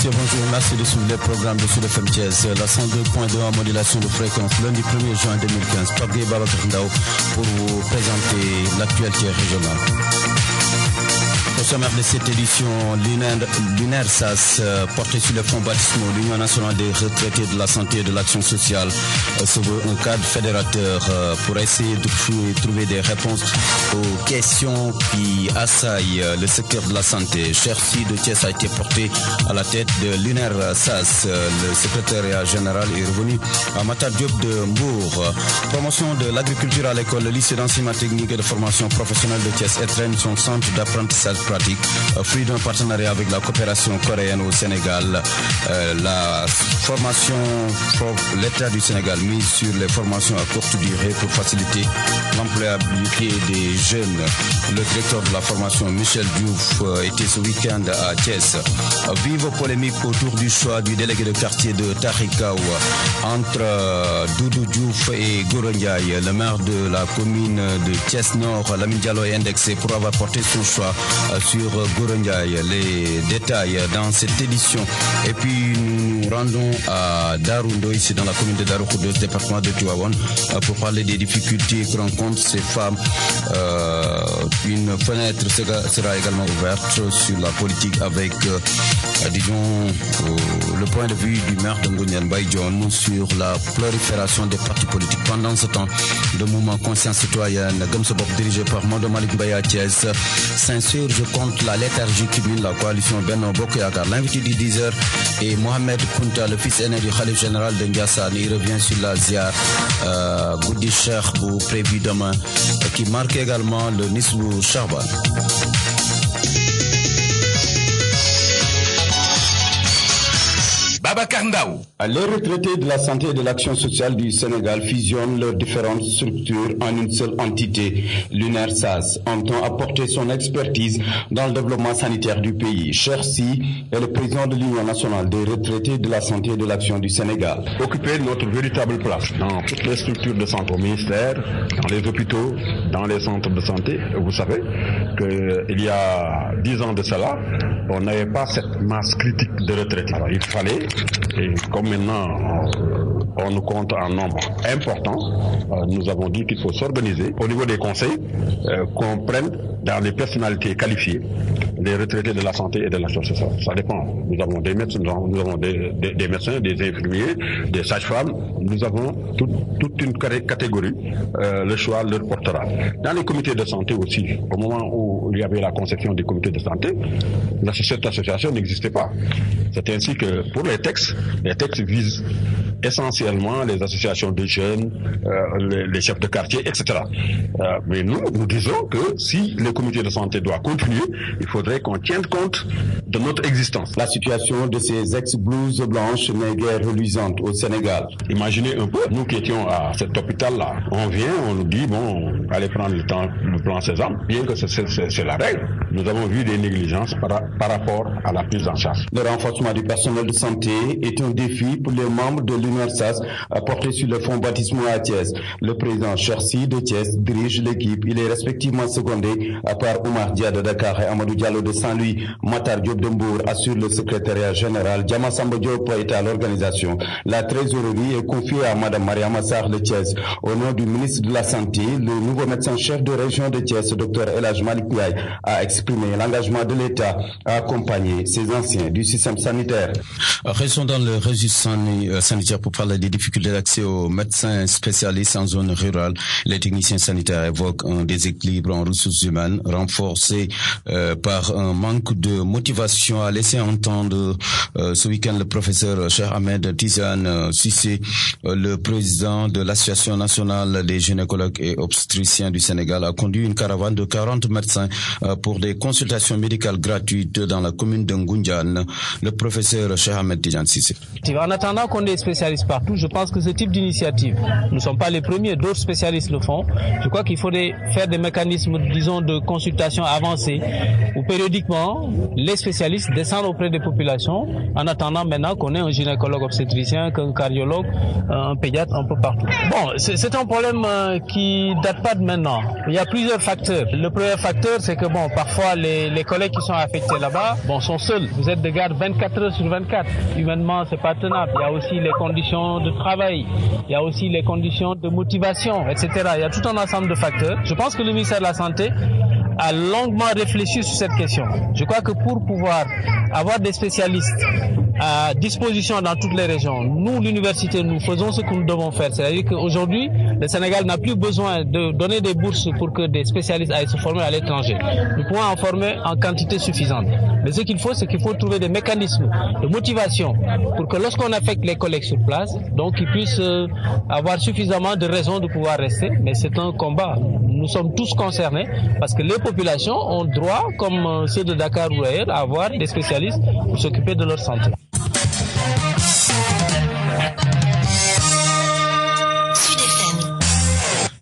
messieurs, bonjour. Merci de suivre les programmes de Sud FM Thiès. La 102.2 en modulation de fréquence, lundi 1er juin 2015. Pape Gueye Babacar Ndao pour vous présenter l'actualité régionale. Au sommaire de cette édition, l'UNERSAS, porté sur les fonds baptismaux, l'Union nationale des retraités de la santé et de l'action sociale, se veut un cadre fédérateur pour essayer de trouver des réponses aux questions qui assaillent le secteur de la santé. Chersi de Thiès a été porté à la tête de l'UNERSAS. Le secrétariat général est revenu à Matar Diop de Mbour. Promotion de l'agriculture à l'école, le lycée d'enseignement technique et de formation professionnelle de Thiès entraîne son centre d'apprentissage pratique, fruit d'un partenariat avec la coopération coréenne au Sénégal. La formation, l'État du Sénégal mise sur les formations à courte durée pour faciliter l'employabilité des jeunes. Le directeur de la formation, Michel Diouf, était ce week-end à Thiès. Vive polémique autour du choix du délégué de quartier de Tarikaou entre Doudou Diouf et Gora Ndiaye. Le maire de la commune de Thiès Nord, Lamine Diallo, est indexé pour avoir porté son choix sur Gora Ndiaye. Les détails dans cette édition. Et puis nous rendons à Daroundo, ici dans la commune de Darou Khoudoss, département de Tivaouane, pour parler des difficultés que rencontrent ces femmes. Une fenêtre sera également ouverte sur la politique avec, disons, le point de vue du maire de Ngouniane Baïdjon sur la prolifération des partis politiques. Pendant ce temps, le mouvement Conscience Citoyenne, Gamsobop, dirigé par Mondo Malik Mbaye à Thiès, s'insurge contre la léthargie qui mine la coalition Benno Bokk Yakaar. L'invité du 10h est Mohamed Kounta, le fils aîné du Khalif général de Ndiassane. Il revient sur la ziar Goudi Cheikh Bou prévu demain, qui marque également le Nisbou Charban. Babacar Ndao. Les retraités de la santé et de l'action sociale du Sénégal fusionnent leurs différentes structures en une seule entité. L'UNERSAS entend apporter son expertise dans le développement sanitaire du pays. Chersi est le président de l'Union nationale des retraités de la santé et de l'action du Sénégal. Occuper notre véritable place dans toutes les structures de santé au ministère, dans les hôpitaux, dans les centres de santé. Vous savez qu'il y a 10 ans de cela, on n'avait pas cette masse critique de retraités. Alors, il fallait, et comme maintenant on nous compte un nombre important, nous avons dit qu'il faut s'organiser au niveau des conseils, qu'on prenne dans les personnalités qualifiées les retraités de la santé et de l'action sociale. Ça dépend. Nous avons des médecins, nous avons des médecins, des infirmiers, des sages-femmes. Nous avons toute une catégorie. Le choix leur portera. Dans les comités de santé aussi, au moment où il y avait la conception des comités de santé, cette association n'existait pas. C'est ainsi que pour les textes visent essentiellement les associations de jeunes, les chefs de quartier, etc. Mais nous disons que si le comité de santé doit continuer, il faudrait qu'on tienne compte de notre existence. La situation de ces ex-blouses blanches n'est guère reluisante au Sénégal. Imaginez un peu, nous qui étions à cet hôpital-là, on vient, on nous dit, bon, allez prendre le plan Sésame, bien que c'est la règle. Nous avons vu des négligences par rapport à la prise en charge. Le renforcement du personnel de santé est un défi pour les membres de l'UNERSAS porté sur le fonds baptismaux à Thiès. Le président Chersi de Thiès dirige l'équipe. Il est respectivement secondé par Oumar Dia de Dakar et Amadou Diallo de Saint-Louis. Matar Diop de Mbour assure le secrétariat général. Diama Samba Diop est à l'organisation. La trésorerie est confiée à Madame Mariama Sarr de Thiès. Au nom du ministre de la Santé, le nouveau médecin-chef de région de Thiès, Dr El Hadj Malick Ndiaye, a exprimé l'engagement de l'État à accompagner ses anciens du système sanitaire. Restons dans le registre sanitaire pour parler des difficultés d'accès aux médecins spécialistes en zone rurale. Les techniciens sanitaires évoquent un déséquilibre en ressources humaines renforcé par un manque de motivation, a laissé entendre ce week-end le professeur Cheikh Ahmed Tidiane Cissé, le président de l'Association nationale des gynécologues et obstétriciens du Sénégal, a conduit une caravane de 40 médecins pour des consultations médicales gratuites dans la commune de Ngoundiane. Le professeur Cheikh Ahmed Tidiane Cissé. En attendant qu'on ait des spécialistes spécialistes partout. Je pense que ce type d'initiative, nous ne sommes pas les premiers, d'autres spécialistes le font. Je crois qu'il faudrait faire des mécanismes, disons, de consultation avancés où périodiquement, les spécialistes descendent auprès des populations en attendant maintenant qu'on ait un gynécologue obstétricien, qu'un cardiologue, un pédiatre un peu partout. Bon, c'est un problème qui date pas de maintenant. Il y a plusieurs facteurs. Le premier facteur, c'est que bon, parfois les collègues qui sont affectés là-bas, bon, sont seuls. Vous êtes de garde 24 heures sur 24. Humainement, c'est pas tenable. Il y a aussi les conditions de travail. Il y a aussi les conditions de motivation, etc. Il y a tout un ensemble de facteurs. Je pense que le ministère de la Santé a longuement réfléchi sur cette question. Je crois que pour pouvoir avoir des spécialistes à disposition dans toutes les régions, nous, l'université, nous faisons ce que nous devons faire. C'est-à-dire qu'aujourd'hui, le Sénégal n'a plus besoin de donner des bourses pour que des spécialistes aillent se former à l'étranger. Nous pouvons en former en quantité suffisante. Mais ce qu'il faut, c'est qu'il faut trouver des mécanismes de motivation pour que lorsqu'on affecte les collègues sur place, donc ils puissent avoir suffisamment de raisons de pouvoir rester. Mais c'est un combat. Nous sommes tous concernés parce que les populations ont droit, comme ceux de Dakar ou ailleurs, à avoir des spécialistes pour s'occuper de leur santé.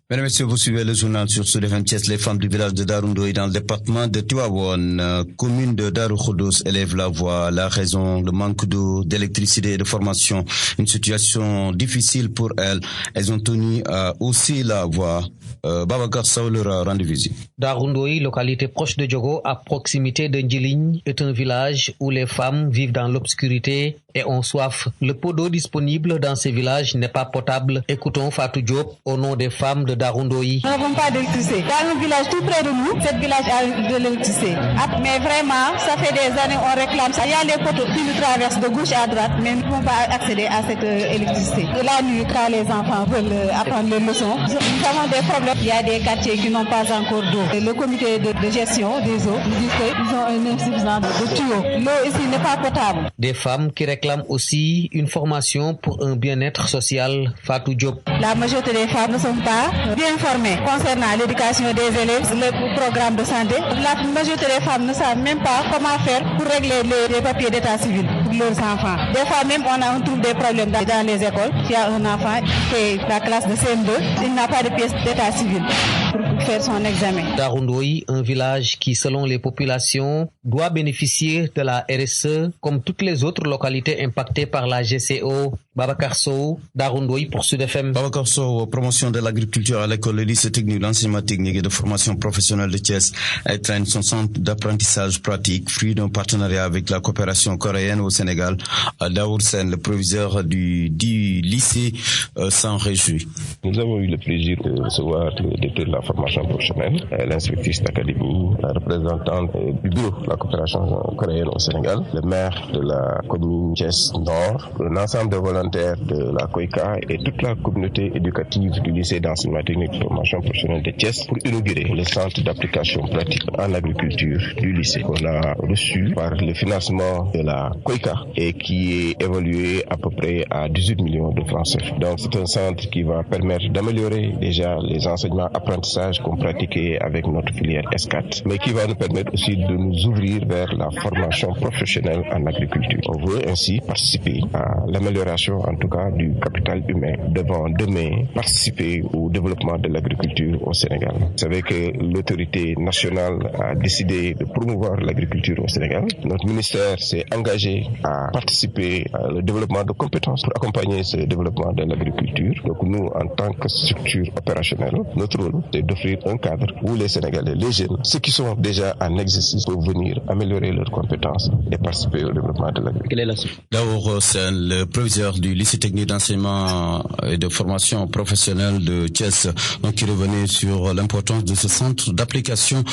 Mesdames et messieurs, vous suivez le journal sur Sud FM Thiès. Les femmes du village de Darou-Ndoye dans le département de Tivaouane, commune de Darou Khoudoss, élèvent la voix. La raison, le manque d'eau, d'électricité et de formation. Une situation difficile pour elles. Elles ont tenu à aussi la voix. Babacar Sow leur a rendu visite. Darou-Ndoye, localité proche de Diogo, à proximité de Ndjiligne, est un village où les femmes vivent dans l'obscurité et ont soif. Le pot d'eau disponible dans ces villages n'est pas potable. Écoutons Fatou Diop au nom des femmes de Darou-Ndoye. Nous n'avons pas d'électricité. Dans un village tout près de nous, ce village a de l'électricité. Mais vraiment, ça fait des années on réclame ça. Il y a les poteaux qui nous traversent de gauche à droite, mais nous ne pouvons pas accéder à cette électricité. La nuit, quand les enfants veulent apprendre les leçons, nous avons des problèmes. Il y a des quartiers qui n'ont pas encore d'eau. Le comité de gestion des eaux nous dit qu'ils ont une insuffisance de tuyaux. L'eau ici n'est pas potable. Des femmes qui réclament aussi une formation pour un bien-être social. Fatou Diop. La majorité des femmes ne sont pas bien formées concernant l'éducation des élèves, le programme de santé. La majorité des femmes ne savent même pas comment faire pour régler les papiers d'état civil pour leurs enfants. Des fois même, on trouve des problèmes dans les écoles. Il y a un enfant qui fait la classe de CM2, il n'a pas de pièce d'état civil pour faire son examen. Darou-Ndoye, un village qui, selon les populations, doit bénéficier de la RSE comme toutes les autres localités impactées par la GCO. Babacar Sow, Darou-Ndoye pour Sud FM. Babacar Sow, promotion de l'agriculture à l'école, le lycée technique, l'enseignement technique et de formation professionnelle de Thiès traîne son centre d'apprentissage pratique, fruit d'un partenariat avec la coopération coréenne au Sénégal. Daour Sen, le proviseur du lycée, s'en réjouit. Nous avons eu le plaisir de recevoir le directeur de la formation professionnelle, l'inspectrice d'académie, la représentante du bureau de la coopération coréenne au Sénégal, le maire de la commune Thiès Nord, l'ensemble des volontaires de la COICA et toute la communauté éducative du lycée d'enseignement technique de formation professionnelle de Thiès pour inaugurer le centre d'application pratique en agriculture du lycée qu'on a reçu par le financement de la COICA et qui est évalué à peu près à 18 millions de francs CFA. Donc c'est un centre qui va permettre d'améliorer déjà les enseignements apprentissages qu'on pratiquait avec notre filière S4, mais qui va nous permettre aussi de nous ouvrir vers la formation professionnelle en agriculture. On veut ainsi participer à l'amélioration en tout cas du capital humain devant demain participer au développement de l'agriculture au Sénégal. Vous savez que l'autorité nationale a décidé de promouvoir l'agriculture au Sénégal. Notre ministère s'est engagé à participer au développement de compétences pour accompagner ce développement de l'agriculture. Donc nous, en tant que structure opérationnelle, notre rôle est d'offrir un cadre où les Sénégalais, les jeunes, ceux qui sont déjà en exercice peuvent venir améliorer leurs compétences et participer au développement de l'agriculture. Quel est la suite? Daour Sen, le proviseur du lycée technique d'enseignement et de formation professionnelle de Thiès, donc qui revenait sur l'importance de ce centre d'application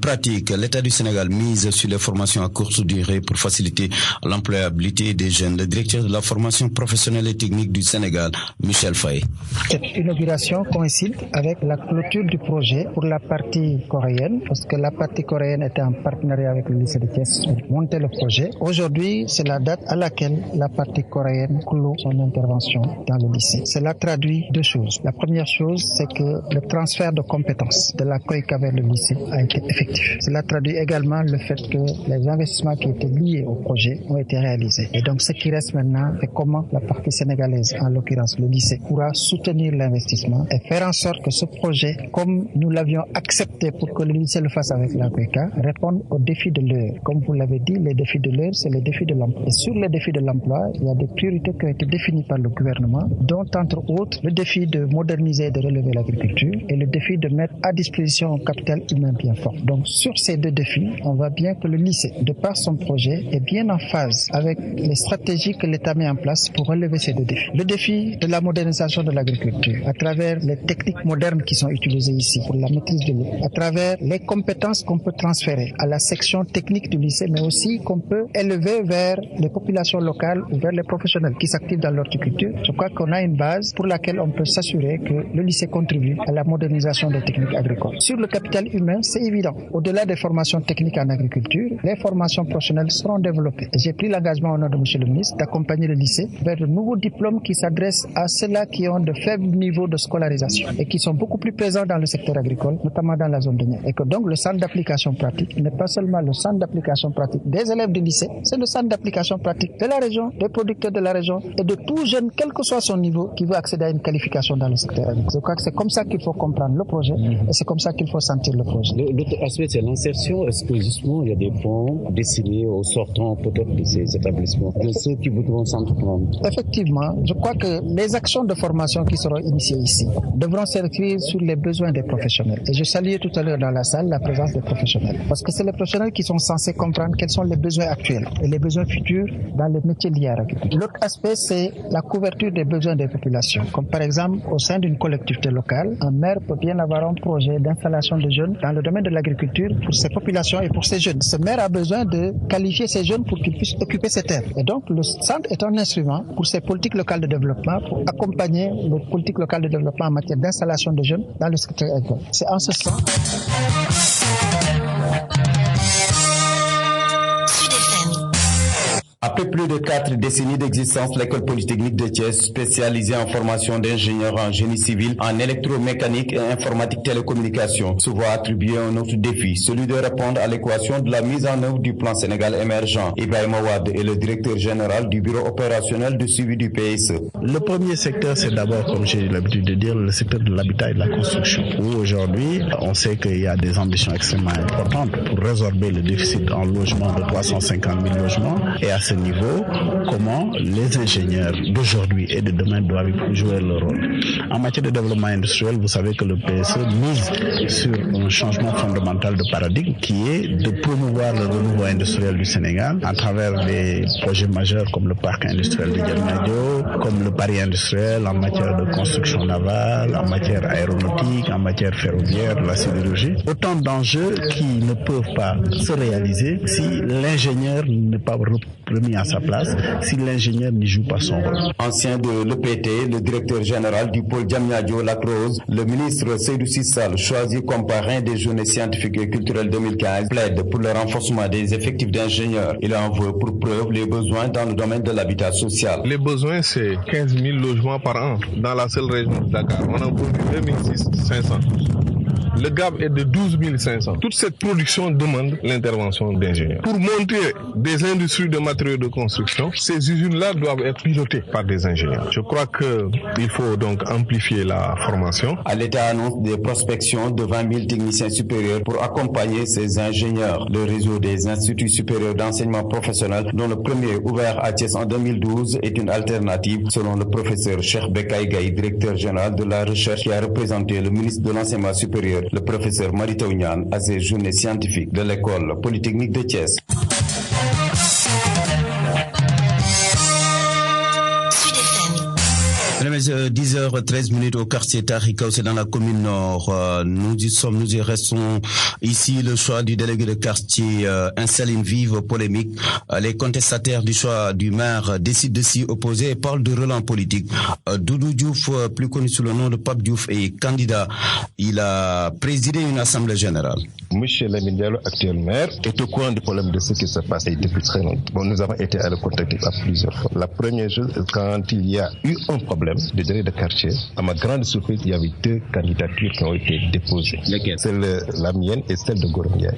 pratique. L'État du Sénégal mise sur les formations à courte durée pour faciliter l'employabilité des jeunes. Le directeur de la formation professionnelle et technique du Sénégal, Michel Faye. Cette inauguration coïncide avec la clôture du projet pour la partie coréenne, parce que la partie coréenne était en partenariat avec le lycée de Thiès pour monter le projet. Aujourd'hui, c'est la date à laquelle la partie coréenne clôt clos son intervention dans le lycée. Cela traduit deux choses. La première chose, c'est que le transfert de compétences de la COICA vers le lycée a été effectif. Cela traduit également le fait que les investissements qui étaient liés au projet ont été réalisés. Et donc ce qui reste maintenant, c'est comment la partie sénégalaise, en l'occurrence le lycée, pourra soutenir l'investissement et faire en sorte que ce projet, comme nous l'avions accepté pour que le lycée le fasse avec la COICA, réponde aux défis de l'heure. Comme vous l'avez dit, les défis de l'heure, c'est les défis de l'emploi. Et sur les défis de l'emploi, il y a des priorités qui ont été définies par le gouvernement, dont entre autres le défi de moderniser et de relever l'agriculture et le défi de mettre à disposition un capital humain bien fort. Donc sur ces deux défis, on voit bien que le lycée, de par son projet, est bien en phase avec les stratégies que l'État met en place pour relever ces deux défis. Le défi de la modernisation de l'agriculture, à travers les techniques modernes qui sont utilisées ici pour la maîtrise de l'eau, à travers les compétences qu'on peut transférer à la section technique du lycée, mais aussi qu'on peut élever vers les populations locales ou vers les professionnels qui s'activent dans l'horticulture. Je crois qu'on a une base pour laquelle on peut s'assurer que le lycée contribue à la modernisation des techniques agricoles. Sur le capital humain, c'est évident. Au-delà des formations techniques en agriculture, les formations professionnelles seront développées. Et j'ai pris l'engagement au nom de M. le ministre d'accompagner le lycée vers de nouveaux diplômes qui s'adressent à ceux-là qui ont de faibles niveaux de scolarisation et qui sont beaucoup plus présents dans le secteur agricole, notamment dans la zone de Niayes. Et que donc le centre d'application pratique n'est pas seulement le centre d'application pratique des élèves du lycée, c'est le centre d'application pratique de la région, des producteurs de la région et de tout jeune, quel que soit son niveau, qui veut accéder à une qualification dans le secteur agricole. Je crois que c'est comme ça qu'il faut comprendre le projet et c'est comme ça qu'il faut sentir le projet. L'autre aspect, c'est l'insertion. Est-ce que justement il y a des fonds destinés aux sortants peut-être de ces établissements, de ceux qui voudront s'entreprendre? Effectivement, je crois que les actions de formation qui seront initiées ici devront s'inscrire sur les besoins des professionnels. Et je saluais tout à l'heure dans la salle la présence des professionnels. Parce que c'est les professionnels qui sont censés comprendre quels sont les besoins actuels et les besoins futurs dans les métiers liés à l'agriculture. L'autre aspect, c'est la couverture des besoins des populations. Comme par exemple, au sein d'une collectivité locale, un maire peut bien avoir un projet d'installation de jeunes dans le domaine de l'agriculture pour ses populations et pour ses jeunes. Ce maire a besoin de qualifier ces jeunes pour qu'ils puissent occuper ces terres. Et donc, le centre est un instrument pour ces politiques locales de développement, pour accompagner les politiques locales de développement en matière d'installation de jeunes dans le secteur agricole. C'est en ce sens. Après plus de 4 décennies d'existence, l'école polytechnique de Thiès, spécialisée en formation d'ingénieurs en génie civil, en électromécanique et informatique télécommunication, se voit attribuer un autre défi, celui de répondre à l'équation de la mise en œuvre du plan Sénégal émergent. Ibrahim Ouad est le directeur général du bureau opérationnel de suivi du PSE. Le premier secteur, c'est d'abord, comme j'ai l'habitude de dire, le secteur de l'habitat et de la construction, où aujourd'hui, on sait qu'il y a des ambitions extrêmement importantes pour résorber le déficit en logement de 350 000 logements. Et à ce niveau, comment les ingénieurs d'aujourd'hui et de demain doivent jouer leur rôle. En matière de développement industriel, vous savez que le PSE mise sur un changement fondamental de paradigme qui est de promouvoir le renouveau industriel du Sénégal à travers des projets majeurs comme le parc industriel de Diamniadio, comme le pari industriel en matière de construction navale, en matière aéronautique, en matière ferroviaire, de la sidérurgie. Autant d'enjeux qui ne peuvent pas se réaliser si l'ingénieur n'est pas remis à sa place, si l'ingénieur n'y joue pas son rôle. Ancien de l'EPT, le directeur général du pôle Diamniadio Lac Rose, le ministre Seydou Sissal, choisi comme parrain des Journées scientifiques et culturelles 2015, plaide pour le renforcement des effectifs d'ingénieurs. Il en veut pour preuve les besoins dans le domaine de l'habitat social. Les besoins, c'est 15 000 logements par an dans la seule région de Dakar. On a produit 500. Le gap est de 12 500. Toute cette production demande l'intervention d'ingénieurs. Pour monter des industries de matériaux de construction, ces usines-là doivent être pilotées par des ingénieurs. Je crois qu'il faut donc amplifier la formation. L'État annonce des prospections de 20 000 techniciens supérieurs pour accompagner ces ingénieurs. Le réseau des instituts supérieurs d'enseignement professionnel, dont le premier ouvert à Thiès en 2012, est une alternative, selon le professeur Cheikh Bekay Gaye, directeur général de la recherche, qui a représenté le ministre de l'enseignement supérieur, le professeur Marita Ounian, à ces journées scientifiques de l'école polytechnique de Thiès. 10h13 au quartier Tarikao, c'est dans la commune nord. Nous y restons ici. Le choix du délégué de quartier installe une vive polémique. Les contestataires du choix du maire décident de s'y opposer et parlent de relance politique. Doudou Diouf, plus connu sous le nom de Pape Diouf, est candidat. Il a présidé une assemblée générale. Monsieur Lamine Diallo, actuel maire, est au courant du problème de ce qui se passe depuis très longtemps. Bon, nous avons été à le contacter à plusieurs fois. La première chose, quand il y a eu un problème de délégué de quartier, à ma grande surprise, il y avait 2 candidatures qui ont été déposées. Celle la mienne et celle de Gorondiaï.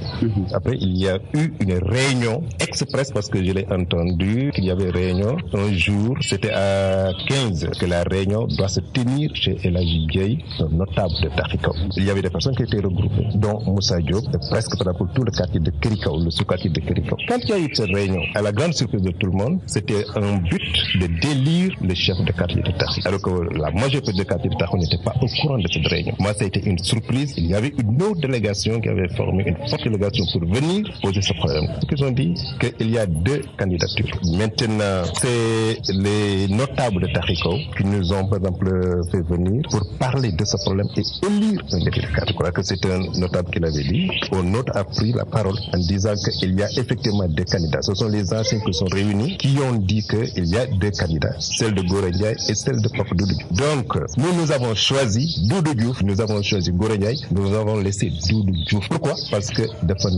Après, il y a eu une réunion express parce que je l'ai entendu qu'il y avait réunion un jour, c'était à 15 que la réunion doit se tenir chez Elhaji Dieye, un notable de Tarikao. Il y avait des personnes qui étaient regroupées, dont Moussa Diop, presque pour tout le quartier de Kirikao, le sous-quartier de Kirikao. Quand il y a eu cette réunion, à la grande surprise de tout le monde, c'était un but de délire le chef de quartier de Tarikao. Alors que la majorité des quartiers de Tarikao n'était pas au courant de cette réunion. Moi, ça a été une surprise. Il y avait une autre délégation qui avait formé une forte délégation pour venir poser ce problème. Ce qu'ils ont dit, qu'il y a 2 candidatures. Maintenant, c'est les notables de Tarikao qui nous ont, par exemple, fait venir pour parler de ce problème et élire un délégué de quartier. Je crois que c'est un notable qui l'avait dit. Un autre a pris la parole en disant qu'il y a effectivement 2 candidats. Ce sont les anciens qui sont réunis qui ont dit qu'il y a 2 candidats, celle de Gorondiaï et celle de Pape Doudou Diouf. Donc, nous avons choisi Doudou Diouf, nous avons choisi Gorondiaï, nous avons laissé Doudou Diouf. Pourquoi? Parce que de fois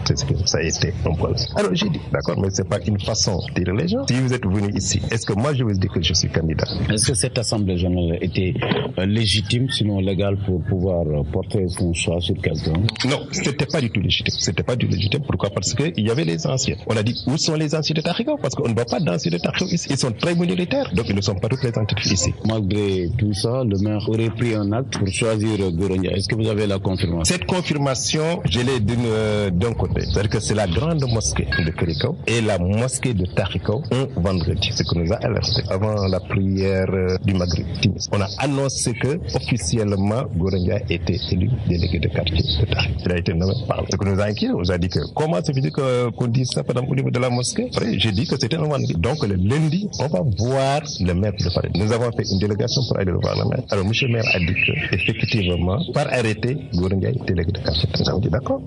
c'est ce que ça a été un problème. Alors j'ai dit, d'accord, mais c'est pas une façon de dire les gens. Si vous êtes venus ici, est-ce que moi je vous dis que je suis candidat? Est-ce que cette assemblée générale était légitime, sinon légale, pour pouvoir porter son choix sur quelqu'un? Non, c'était pas du tout légitime. C'était pas du tout légitime. Pourquoi? Parce que il y avait les anciens. On a dit, où sont les anciens de Tarikao? Parce qu'on ne voit pas d'anciens de Tarikao ici. Ils sont très minoritaires, donc ils ne sont pas représentés ici. Malgré tout ça, le maire aurait pris un acte pour choisir Gorondiaï. Est-ce que vous avez la confirmation? Cette confirmation, je l'ai d'un côté. C'est-à-dire que c'est la grande mosquée de Kirikao et la mosquée de Tarikao un vendredi. C'est ce que nous a alerté avant la prière du Maghrib. On a annoncé que officiellement Gorondiaï était élu délégué de quartier de Tarikao. Il a été nommé par ce que nous a inquiété. On nous a dit que comment c'est fait qu'on dise ça par exemple au niveau de la mosquée. Après, j'ai dit que c'était un vendredi. Donc le lundi, on va voir le maire de Paris. Nous avons fait une délégation pour aller voir le maire. Alors monsieur le maire a dit que effectivement, par arrêté, Gorondiaï est délégué de quartier. Nous avons dit d'accord.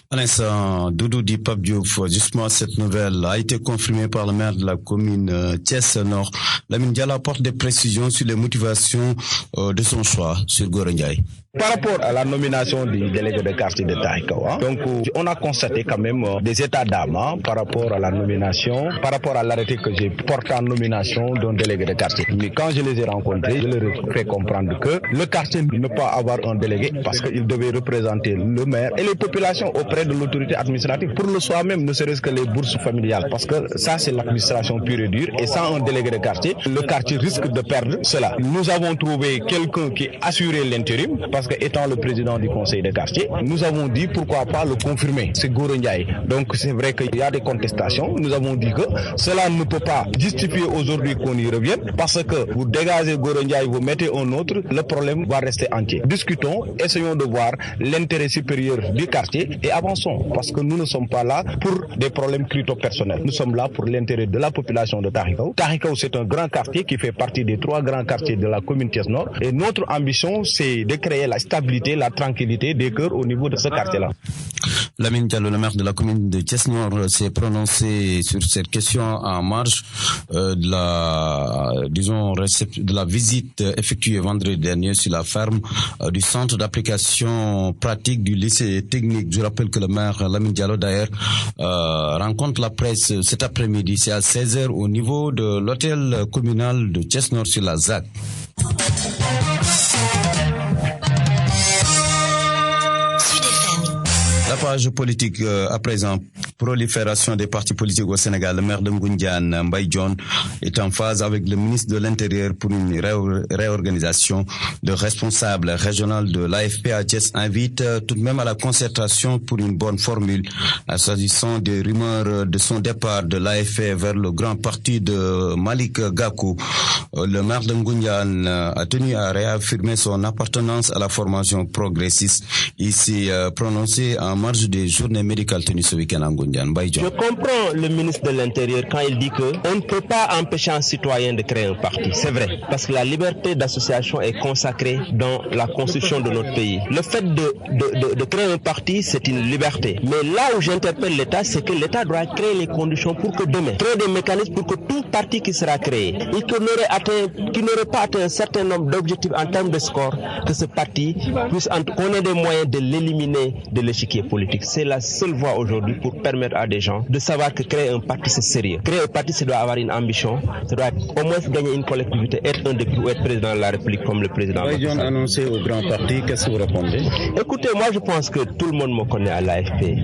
À l'instant, Doudou dit Pape Diouf, justement cette nouvelle a été confirmée par le maire de la commune Thiès Nord. Lamine Diallo apporte des précisions sur les motivations de son choix sur Gorondiaï. Par rapport à la nomination du délégué de quartier de Tarikao, donc on a constaté quand même des états d'âme par rapport à la nomination, par rapport à l'arrêté que j'ai porté en nomination d'un délégué de quartier. Mais quand je les ai rencontrés, je leur ai fait comprendre que le quartier ne peut pas avoir un délégué parce qu'il devait représenter le maire et les populations auprès de l'autorité administrative pour le soir même, ne serait-ce que les bourses familiales. Parce que ça, c'est l'administration pure et dure. Et sans un délégué de quartier, le quartier risque de perdre cela. Nous avons trouvé quelqu'un qui assurait l'intérim parce que étant le président du conseil de quartier, nous avons dit pourquoi pas le confirmer. C'est Gorondiaï. Donc c'est vrai qu'il y a des contestations. Nous avons dit que cela ne peut pas justifier aujourd'hui qu'on y revienne parce que vous dégagez Gorondiaï, vous mettez un autre, le problème va rester entier. Discutons, essayons de voir l'intérêt supérieur du quartier et avançons parce que nous ne sommes pas là pour des problèmes crypto-personnels. Nous sommes là pour l'intérêt de la population de Tarikao. Tarikao, c'est un grand quartier qui fait partie des 3 grands quartiers de la commune Thiès Nord et notre ambition, c'est de créer la stabilité, la tranquillité des cœurs au niveau de ce quartier-là. Lamine Diallo, le maire de la commune de Thiès Nord, s'est prononcé sur cette question en marge de la visite effectuée vendredi dernier sur la ferme du centre d'application pratique du lycée technique. Je rappelle que le maire Lamine Diallo d'ailleurs rencontre la presse cet après-midi, c'est à 16h au niveau de l'hôtel communal de Thiès Nord sur la ZAC. La page politique à présent, prolifération des partis politiques au Sénégal. Le maire de Ngoundiane, Mbaye Dione, est en phase avec le ministre de l'Intérieur pour une réorganisation. Le responsable régional de l'AFP à Thiès invite tout de même à la concertation pour une bonne formule. S'agissant des rumeurs de son départ de l'AFP vers le grand parti de Malick Gakou, le maire de Ngoundiane a tenu à réaffirmer son appartenance à la formation progressiste. Il s'est prononcé en marge des journées médicales tenues ce week-end en Ngoundiane. Je comprends le ministre de l'Intérieur quand il dit qu'on ne peut pas empêcher un citoyen de créer un parti. C'est vrai, parce que la liberté d'association est consacrée dans la constitution de notre pays. Le fait de créer un parti, c'est une liberté. Mais là où j'interpelle l'État, c'est que l'État doit créer les conditions pour que demain, créer des mécanismes pour que tout parti qui sera créé et qui n'aurait pas atteint un certain nombre d'objectifs en termes de score, que ce parti puisse, qu'on ait des moyens de l'éliminer de l'échiquier politique. C'est la seule voie aujourd'hui pour permettre à des gens de savoir que créer un parti, c'est sérieux. Créer un parti, ça doit avoir une ambition, ça doit au moins gagner une collectivité, être un député ou être président de la République comme le président. Ils ont annoncé au grand parti, qu'est-ce que vous répondez? Écoutez, moi je pense que tout le monde me connaît à l'AFP,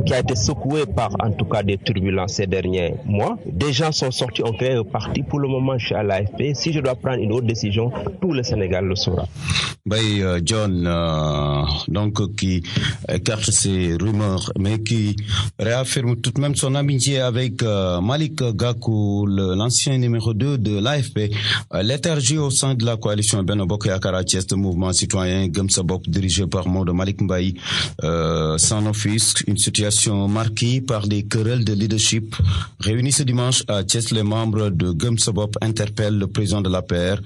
qui a été secoué par en tout cas des turbulences ces derniers mois. Des gens sont sortis, ont créé un parti. Pour le moment, je suis à l'AFP. Si je dois prendre une autre décision, tout le Sénégal le saura. John, donc qui écarte ces rumeurs, mais qui réaffirme tout de même son amitié avec Malick Gakou, l'ancien numéro 2 de l'AFP. L'énergie au sein de la coalition Benno Bokk Yakaar à Thiès, le mouvement citoyen Gëm Sa Bopp dirigé par Maodo Malick Mbaye, sans office, une situation marquée par des querelles de leadership. Réunis ce dimanche à Thiès, les membres de Gëm Sa Bopp interpellent le président de l'APR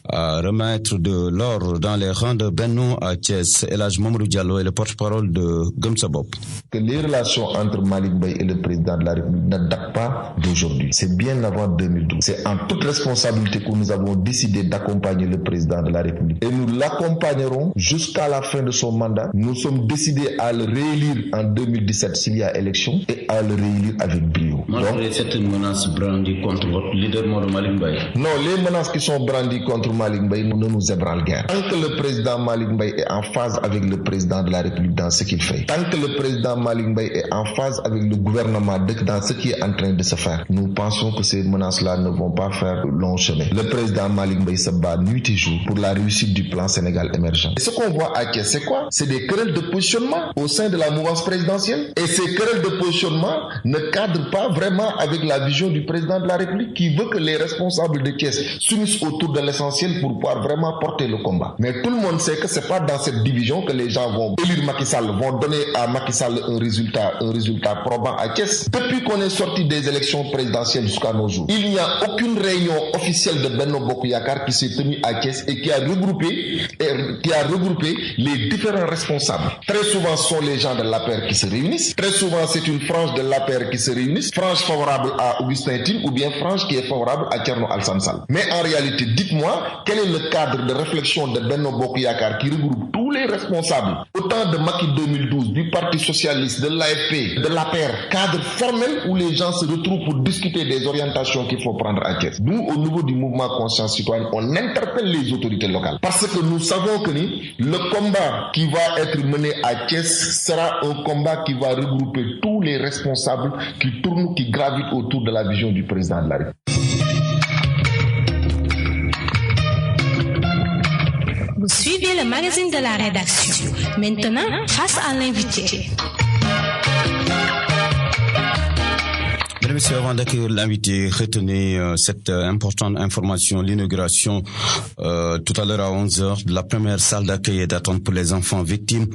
à remettre de l'ordre dans les rangs de Benno à Thiès. El Hadj Mamadou Diallo est le porte-parole de Gëm Sa Bopp. Que les relations entre Malick Mbaye et le président de la République ne datent pas d'aujourd'hui. C'est bien avant 2012. C'est en toute responsabilité que nous avons décidé d'accompagner le président de la République. Et nous l'accompagnerons jusqu'à la fin de son mandat. Nous sommes décidés à le réélire en 2017 s'il y a élection et à le réélire avec brio. Malgré cette menace brandie contre votre leader Malick Mbaye? Non, les menaces qui sont brandies contre Malick Mbaye ne nous ébranlent guère. Tant que le président Malick Mbaye est en phase avec le président de la République dans ce qu'il fait, tant que le président Malick Mbaye est en phase avec le gouvernement dans ce qui est en train de se faire, nous pensons que ces menaces-là ne vont pas faire long chemin. Le président Malick Mbaye se bat nuit et jour pour la réussite du plan Sénégal émergent. Et ce qu'on voit à Thiès, c'est quoi? C'est des querelles de positionnement au sein de la mouvance présidentielle. Et ces querelles de positionnement ne cadrent pas vraiment avec la vision du président de la République qui veut que les responsables de Thiès s'unissent autour de l'essentiel pour pouvoir vraiment porter le combat. Mais tout le monde sait que c'est pas dans cette division que les gens vont élire Macky Sall, vont donner à Macky Sall un résultat probant à Thiès. Depuis qu'on est sorti des élections présidentielles jusqu'à nos jours, il n'y a aucune réunion officielle de Benno Bokk Yakaar qui s'est tenue à Thiès et qui a regroupé les différents responsables. Très souvent, ce sont les gens de l'APR qui se réunissent. Très souvent, c'est une frange de l'APR qui se réunissent. Frange favorable à Augustin Tine ou bien frange qui est favorable à Thierno Alassane Sall. Mais en réalité, dites-moi, quel est le cadre de réflexion de Benno Bokk Yakaar qui regroupe tous les responsables, autant de Macky 2012, du Parti Socialiste, de l'AFP, de l'APR, cadre formel où les gens se retrouvent pour discuter des orientations qu'il faut prendre à Thiès. Nous, au niveau du mouvement Conscience Citoyenne, on interpelle les autorités locales parce que nous savons que le combat qui va être mené à Thiès sera un combat qui va regrouper tous les responsables qui tournent, qui gravitent autour de la vision du président de la République. Vous suivez le magazine de la rédaction. Maintenant, face à l'invité. Mesdames et messieurs, avant d'accueillir l'invité, retenez cette importante information, l'inauguration tout à l'heure à 11h de la première salle d'accueil et d'attente pour les enfants victimes.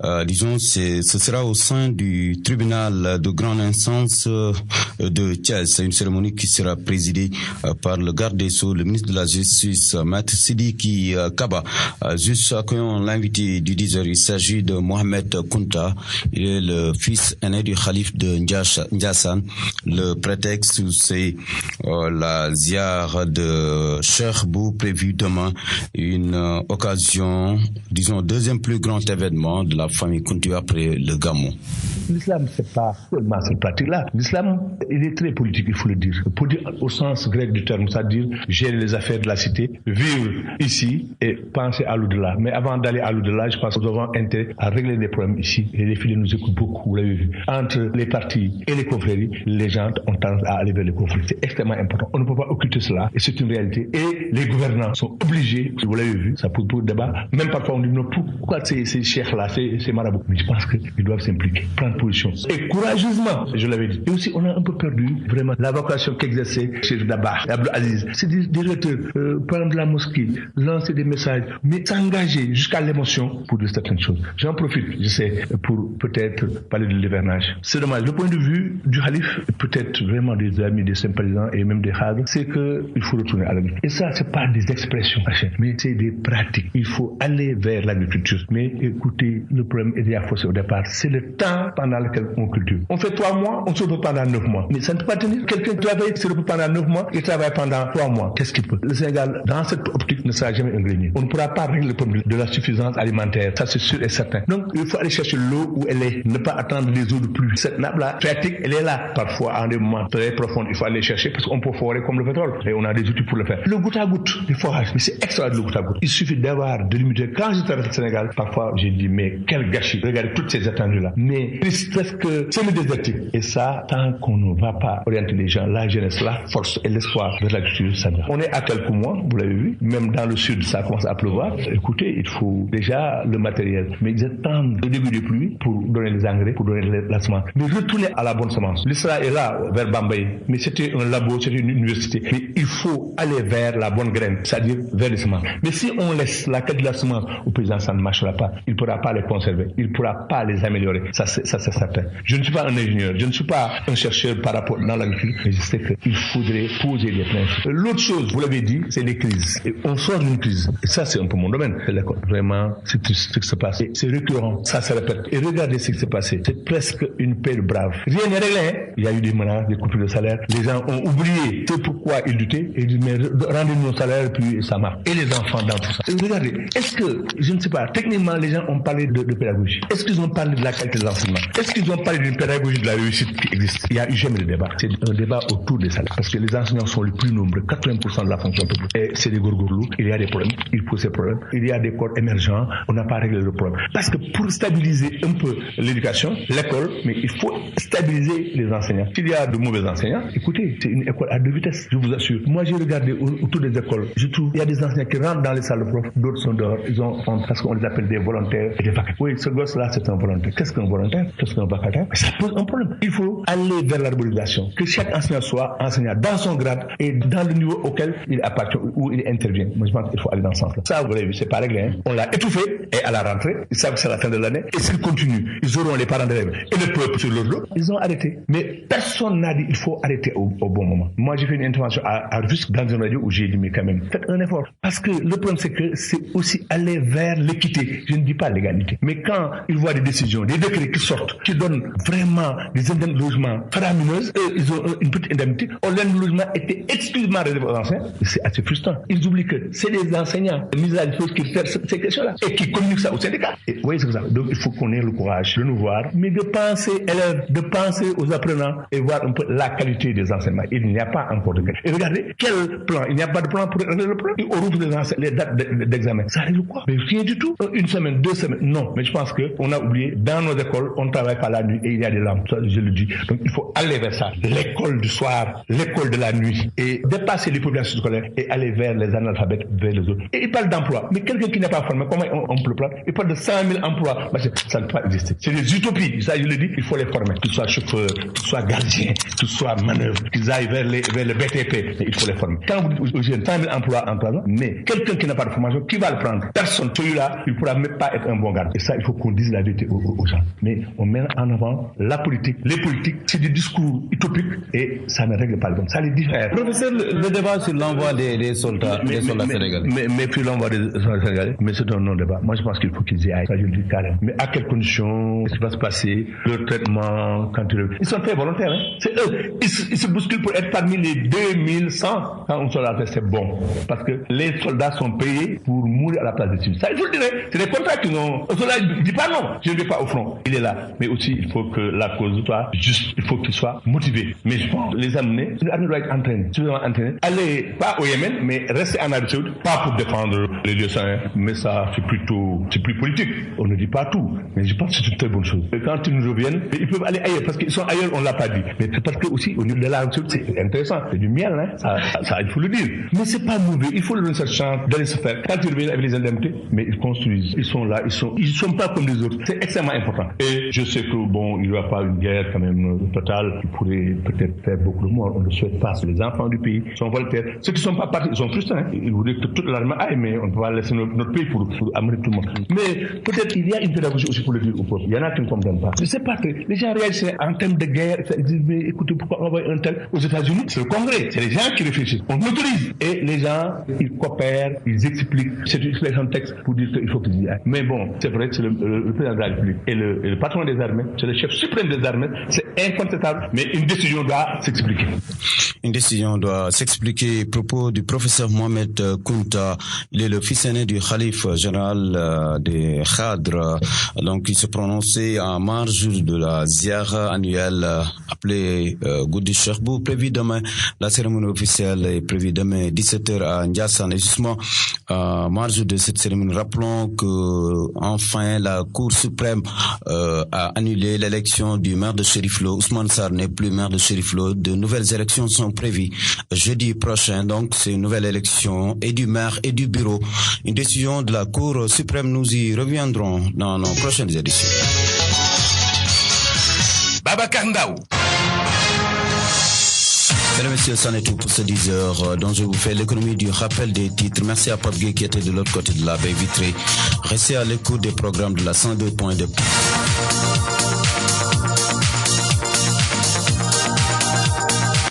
Ce sera au sein du tribunal de grande instance de Thiès. C'est une cérémonie qui sera présidée par le garde des Sceaux, le ministre de la Justice, Maître Sidiki Kaba. Juste accueillons l'invité du 10h. Il s'agit de Mohamed Kounta. Il est le fils aîné du calife de Ndiassane. Le prétexte, c'est la ziar de Cheikh Bou prévue demain, une occasion, disons, deuxième plus grand événement de la famille Kounta après le Gamou. L'islam, c'est pas seulement cette pratique-là. L'islam, il est très politique, il faut le dire. Politique au sens grec du terme, c'est-à-dire gérer les affaires de la cité, vivre ici et penser à l'au-delà. Mais avant d'aller à l'au-delà, je pense que nous avons intérêt à régler les problèmes ici. Et les filles nous écoutent beaucoup, vous l'avez vu. Entre les partis et les confréries, les gens gens ont tendance à aller vers les conflits. C'est extrêmement important. On ne peut pas occulter cela et c'est une réalité. Et les gouvernants sont obligés, vous l'avez vu, ça pose beaucoup de débats. Même parfois on dit non, pourquoi ces chefs-là, ces marabouts? Mais je pense qu'ils doivent s'impliquer, prendre position. Et courageusement, je l'avais dit. Et aussi, on a un peu perdu vraiment la vocation qu'exerçait Cheikh Dabakh, Abdou Aziz. C'est des directeurs, prendre la mosquée, lancer des messages, mais s'engager jusqu'à l'émotion pour dire certaines choses. J'en profite, je sais, pour peut-être parler de l'hivernage. C'est dommage. Le point de vue du Khalif, peut-être vraiment des amis, des sympathisants et même des cadres, c'est qu'il faut retourner à l'agriculture. Et ça, c'est pas des expressions, mais c'est des pratiques. Il faut aller vers l'agriculture. Mais écoutez, le problème est déjà faussé au départ. C'est le temps pendant lequel on cultive. On fait 3 mois, on se repose pendant 9 mois. Mais ça ne peut pas tenir. Quelqu'un travaille, se repose pendant 9 mois, il travaille pendant 3 mois. Qu'est-ce qu'il peut? Le Sénégal, dans cette optique, ne sera jamais un grenier. On ne pourra pas régler le problème de la suffisance alimentaire. Ça, c'est sûr et certain. Donc, il faut aller chercher l'eau où elle est. Ne pas attendre les eaux de pluie. Cette nappe-là, phréatique, elle est là. Parfois, en des moments très profonds, il faut aller chercher parce qu'on peut forer comme le pétrole. Et on a des outils pour le faire. Le goutte à goutte, le forage, mais c'est extraordinaire le goutte à goutte. Il suffit d'avoir de limiter. Quand je traverse le Sénégal, parfois, j'ai dit, mais quel gâchis. Regardez toutes ces étendues-là. Mais presque semi-désertique. Et ça, tant qu'on ne va pas orienter les gens, la jeunesse, la force et l'espoir de l'agriculture, ça va. On est à quelques mois, vous l'avez vu. Même dans le sud, ça commence à pleuvoir. Écoutez, il faut déjà le matériel. Mais ils attendent le début des pluies pour donner les engrais, pour donner la semence. Mais retourner à la bonne semence. L'Israël est là, vers Bambay. Mais c'était un labo, c'était une université. Mais il faut aller vers la bonne graine, c'est-à-dire vers les semences. Mais si on laisse la quête de la semence au paysan, ça ne marchera pas. Il ne pourra pas les conserver. Il ne pourra pas les améliorer. Ça, c'est certain. Je ne suis pas un ingénieur. Je ne suis pas un chercheur par rapport dans l'agriculture. Mais je sais qu'il faudrait poser des principes. L'autre chose, vous l'avez dit, c'est les crises. Et on sort d'une crise. Et ça, c'est un peu mon domaine. C'est l'école. Vraiment, c'est triste ce qui se passe. Et c'est récurrent. Ça se répète. Et regardez ce qui s'est passé. C'est presque une paix de braves. Rien n'est réglé. Il y a eu des menaces, des coupures de salaire. Les gens ont oublié c'est pourquoi ils luttaient. Et ils disent, mais rendez-nous nos salaires, puis ça marche. Et les enfants dans tout ça. Et regardez, est-ce que, je ne sais pas, techniquement, les gens ont parlé de pédagogie. Est-ce qu'ils ont parlé de la qualité de l'enseignement? Est-ce qu'ils ont parlé d'une pédagogie de la réussite qui existe? Il n'y a eu jamais de débat. C'est un débat autour des salaires. Parce que les enseignants sont les plus nombreux, 80% de la fonction publique. Et c'est des gourgourlous. Il y a des problèmes. Ils posent ces problèmes. Il y a des corps émergents. On n'a pas réglé le problème. Parce que pour stabiliser un peu l'éducation, l'école, mais il faut stabiliser les enseignants. S'il y a de mauvais enseignants, écoutez, c'est une école à 2 vitesses, je vous assure. Moi, j'ai regardé autour des écoles. Je trouve il y a des enseignants qui rentrent dans les salles de prof, d'autres sont dehors. Ils ont honte parce qu'on les appelle des volontaires et des vacataires. Oui, ce gosse-là, c'est un volontaire. Qu'est-ce qu'un volontaire? Qu'est-ce qu'un vacataire? Ça pose un problème. Il faut aller vers l'arborisation. Que chaque enseignant soit enseignant dans son grade et dans le niveau auquel il appartient, où il intervient. Moi, je pense qu'il faut aller dans ce sens-là. Ça, vous l'avez vu, c'est pas réglé. Hein. On l'a étouffé et à la rentrée, ils savent que c'est la fin de l'année. Et s'ils continuent, ils auront les parents d'élèves et le peuple sur leur dos. Ils ont arrêté. Mais personne n'a dit il faut arrêter au bon moment. Moi, j'ai fait une intervention à Rufisque dans une radio où j'ai dit mais quand même, faites un effort. Parce que le problème, c'est que c'est aussi aller vers l'équité. Je ne dis pas l'égalité. Mais quand ils voient des décisions, des décrets qui sortent, qui donnent vraiment des indemnités de logement faramineuses, eux, ils ont une petite indemnité. L'indemnité de logement était exclusivement réservé aux enseignants. C'est assez frustrant. Ils oublient que c'est les enseignants mis à disposition qui traitent ces questions-là et qui communiquent ça au syndicat. Et vous voyez ce que ça veut. Donc il faut qu'on ait le courage de nous voir, mais de penser élèves, de penser aux apprenants et voir un peu la qualité des enseignements. Il n'y a pas encore de qualité. Et regardez, quel plan? Il n'y a pas de plan pour régler le problème. On rouvre les dates d'examen. Ça règle quoi? Mais rien du tout. Une semaine, 2 semaines. Non. Mais je pense qu'on a oublié, dans nos écoles, on ne travaille pas la nuit et il y a des lampes. Ça, je le dis. Donc il faut aller vers ça. L'école du soir, l'école de la nuit. Et dépasser les populations scolaires et aller vers les analphabètes, vers les autres. Et il parle d'emploi. Mais quelqu'un qui n'est pas formé, comment on peut le prendre? Il parle de 100 000 emplois. Mais ça ne peut pas exister. C'est des utopies. Ça, je le dis, il faut les former. Qu'ils soient chauffeurs, qu'ils soient gardiens, qu'ils soient manœuvres, qu'ils aillent vers le BTP. Mais il faut les former. Quand vous dites aux jeunes 100 000 emplois en 3 ans, mais quelqu'un qui n'a pas de formation, qui va le prendre? Personne. Celui-là, il ne pourra même pas être un bon garde. Et ça, il faut qu'on dise la vérité aux gens. Mais on met en avant la politique. Les politiques, c'est des discours utopiques et ça ne règle pas le problème. Ça les diffère. Professeur, le débat sur l'envoi des soldats sénégalais. Mais puis l'envoi des soldats sénégalais, mais c'est un non-débat. Moi, je pense qu'il faut qu'ils y aillent. Ça, je le dis carrément. Mais à quelles conditions? Qu'est-ce qui va se passer? Leur traitement, quand ils sont très volontaires. Hein. C'est eux. Ils se bousculent pour être parmi les 2100. Quand on soldat, c'est bon. Parce que les soldats sont payés pour mourir à la place des civils. Ça, il faut le dire. C'est des contrats qu'ils ont. Un soldat ne dit pas non. Je ne vais pas au front. Il est là. Mais aussi, il faut que la cause soit juste. Il faut qu'il soit motivé. Mais je pense les amener. L'armée doit être entraînée. Suffisamment entraînée. Allez, pas au Yémen, mais rester en Arabie Saoudite. Pas pour défendre les lieux saints. Mais ça, c'est plus politique. On ne dit pas tout. Mais je pense que c'est une très bonne chose. Et quand ils nous reviennent, ils peuvent aller ailleurs. Parce qu'ils sont ailleurs, on ne l'a pas dit. Mais c'est parce que aussi, au niveau de la c'est intéressant. C'est du miel, hein. Ça, il faut le dire. Mais c'est pas mauvais. Il faut le donner cette chance d'aller se faire. Quand ils reviennent avec les indemnités, mais ils construisent. Ils sont là. Ils sont pas comme les autres. C'est extrêmement important. Et je sais que bon, il n'y aura pas une guerre quand même totale qui pourrait peut-être faire beaucoup de morts. On ne le souhaite pas. Les enfants du pays sont volontaires. Ceux qui ne sont pas partis, ils sont frustrés. Hein. Ils voudraient que toute l'armée aille, mais on ne peut pas laisser notre pays pour amener tout le monde. Mais peut-être il y a une pédagogie aussi pour le dire au peuple. Il y en a qui ne comprennent pas. Je ne sais pas que les gens réagissent en termes de guerre. Ils disent, mais écoutez, pourquoi envoyer un tel aux États-Unis? C'est le Congrès. C'est les gens qui réfléchissent. On l'autorise. Et les gens, ils coopèrent, ils expliquent. C'est une explication de texte pour dire qu'il faut qu'ils y aillent. Mais bon, c'est vrai que c'est le président de la République et le patron des armées, c'est le chef suprême des armées. C'est incontestable, mais une décision doit s'expliquer. Une décision doit s'expliquer. Propos du professeur Mohamed Kounta. Il est le fils aîné du khalife général des Khadr. Donc, il se prononçait en marge de la ziara annuelle appelée Goudi Cherbou. Prévu demain, la cérémonie officielle est prévue demain 17h à Ndiassane. Et justement, en marge de cette cérémonie, rappelons que enfin la Cour suprême a annulé l'élection du maire de Cherif Lo. Ousmane Sarr n'est plus maire de Cherif Lo. De nouvelles élections sont prévues jeudi prochain. Donc, c'est une nouvelle élection et du maire et du bureau. Une décision de la Cour suprême. Nous y reviendrons dans nos prochaines éditions. Babacar Ndaw. Mesdames et messieurs, c'en est tout pour ce 10h dont je vous fais l'économie du rappel des titres. Merci à Pape Gueye qui était de l'autre côté de la baie vitrée. Restez à l'écoute des programmes de la 102.2.